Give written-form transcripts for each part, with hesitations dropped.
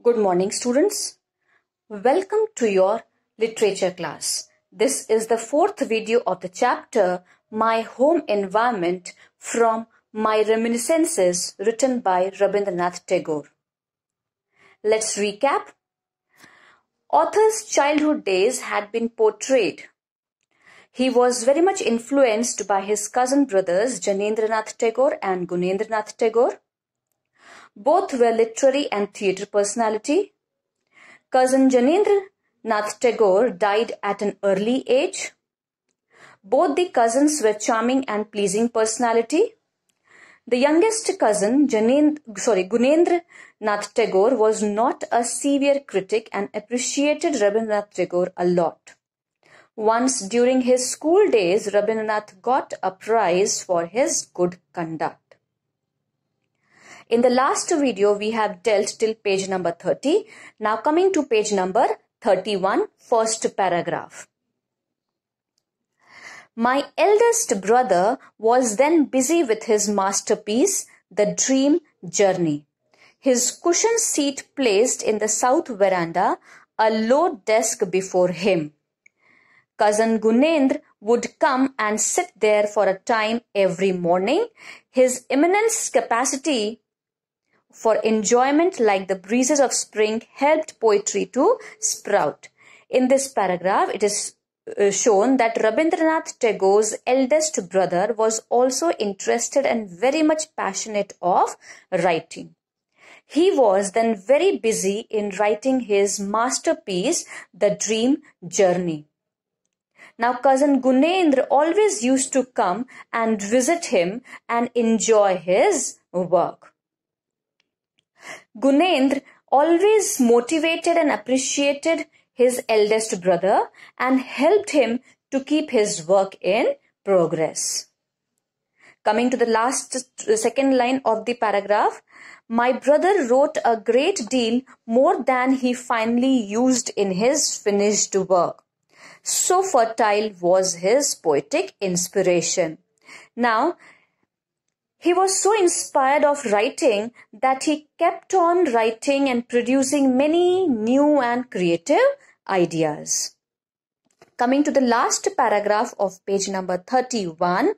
Good morning, students. Welcome to your literature class. This is the fourth video of the chapter My Home Environment from My Reminiscences, written by Rabindranath Tagore. Let's recap. Author's childhood days had been portrayed. He was very much influenced by his cousin brothers Jnanendranath Tagore and Gunendranath Tagore. Both were literary and theatre personality. Cousin Jnanendranath Tagore died at an early age. Both the cousins were charming and pleasing personality. The youngest cousin, Gunendranath Tagore, was not a severe critic and appreciated Rabindranath Tagore a lot. Once during his school days, Rabindranath got a prize for his good conduct. In the last video, we have dealt till page number 30. Now coming to page number 31, first paragraph. My eldest brother was then busy with his masterpiece, The Dream Journey. His cushioned seat placed in the south veranda, a low desk before him. Cousin Gunendra would come and sit there for a time every morning. His immense capacity for enjoyment, like the breezes of spring, helped poetry to sprout. In this paragraph, it is shown that Rabindranath Tagore's eldest brother was also interested and very much passionate of writing. He was then very busy in writing his masterpiece, The Dream Journey. Now, cousin Gunendra always used to come and visit him and enjoy his work. Gunendra always motivated and appreciated his eldest brother and helped him to keep his work in progress. Coming to the second line of the paragraph, my brother wrote a great deal more than he finally used in his finished work. So fertile was his poetic inspiration. Now, he was so inspired of writing that he kept on writing and producing many new and creative ideas. Coming to the last paragraph of page number 31,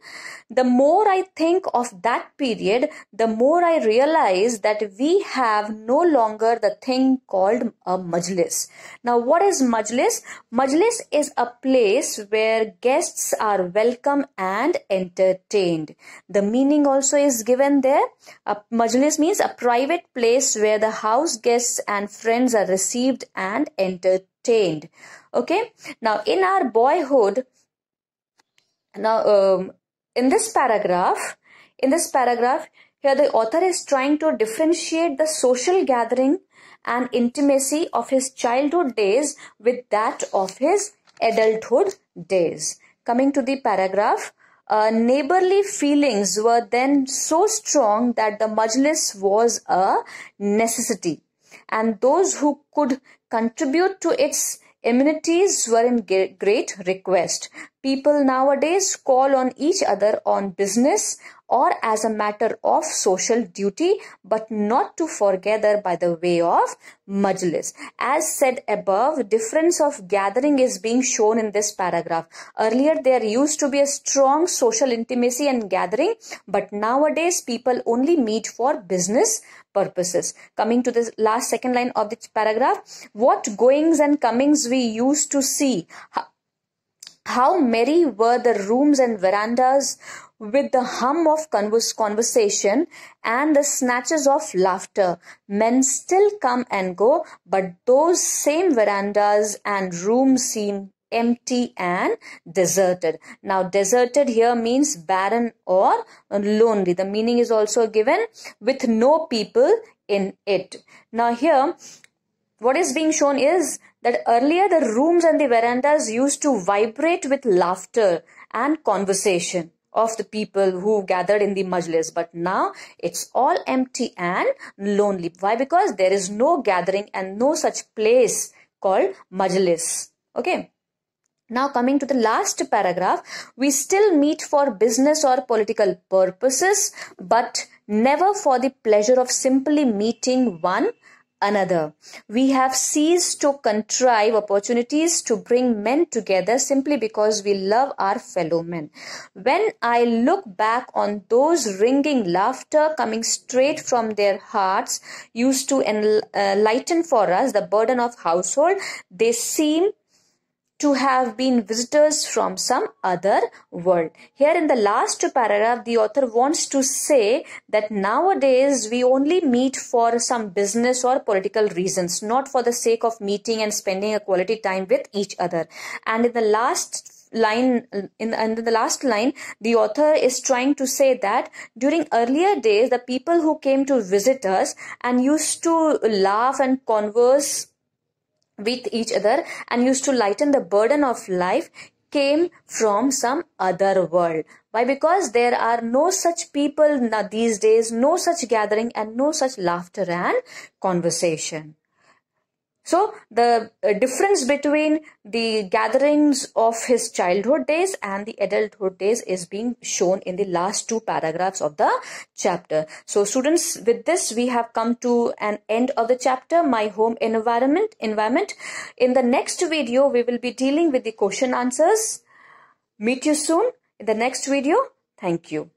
the more I think of that period, the more I realize that we have no longer the thing called a majlis. Now, what is majlis? Majlis is a place where guests are welcome and entertained. The meaning also is given there. A majlis means a private place where the house guests and friends are received and entertained. Okay, now in our boyhood, in this paragraph, here the author is trying to differentiate the social gathering and intimacy of his childhood days with that of his adulthood days. Coming to the paragraph, neighborly feelings were then so strong that the majlis was a necessity, and those who could contribute to its amenities were in great request. People nowadays call on each other on business or as a matter of social duty, but not to forgether by the way of majlis. As said above, difference of gathering is being shown in this paragraph. Earlier there used to be a strong social intimacy and gathering, but nowadays people only meet for business purposes. Coming to the last second line of this paragraph, what goings and comings we used to see. How merry were the rooms and verandas with the hum of conversation and the snatches of laughter. Men still come and go, but those same verandas and rooms seem empty and deserted. Now, deserted here means barren or lonely. The meaning is also given with no people in it. Now, here what is being shown is that earlier the rooms and the verandas used to vibrate with laughter and conversation of the people who gathered in the majlis, but now it's all empty and lonely. Why? Because there is no gathering and no such place called majlis. Okay. Now coming to the last paragraph, we still meet for business or political purposes, but never for the pleasure of simply meeting one another. We have ceased to contrive opportunities to bring men together simply because we love our fellow men. When I look back on those ringing laughter coming straight from their hearts used to lighten for us the burden of household, they seem to have been visitors from some other world. Here in the last paragraph, the author wants to say that nowadays we only meet for some business or political reasons, not for the sake of meeting and spending a quality time with each other. And in the last line, the author is trying to say that during earlier days, the people who came to visit us and used to laugh and converse with each other and used to lighten the burden of life came from some other world. Why? Because there are no such people these days, no such gathering and no such laughter and conversation. So the difference between the gatherings of his childhood days and the adulthood days is being shown in the last two paragraphs of the chapter. So students, with this we have come to an end of the chapter, My Home Environment. In the next video, we will be dealing with the question answers. Meet you soon in the next video. Thank you.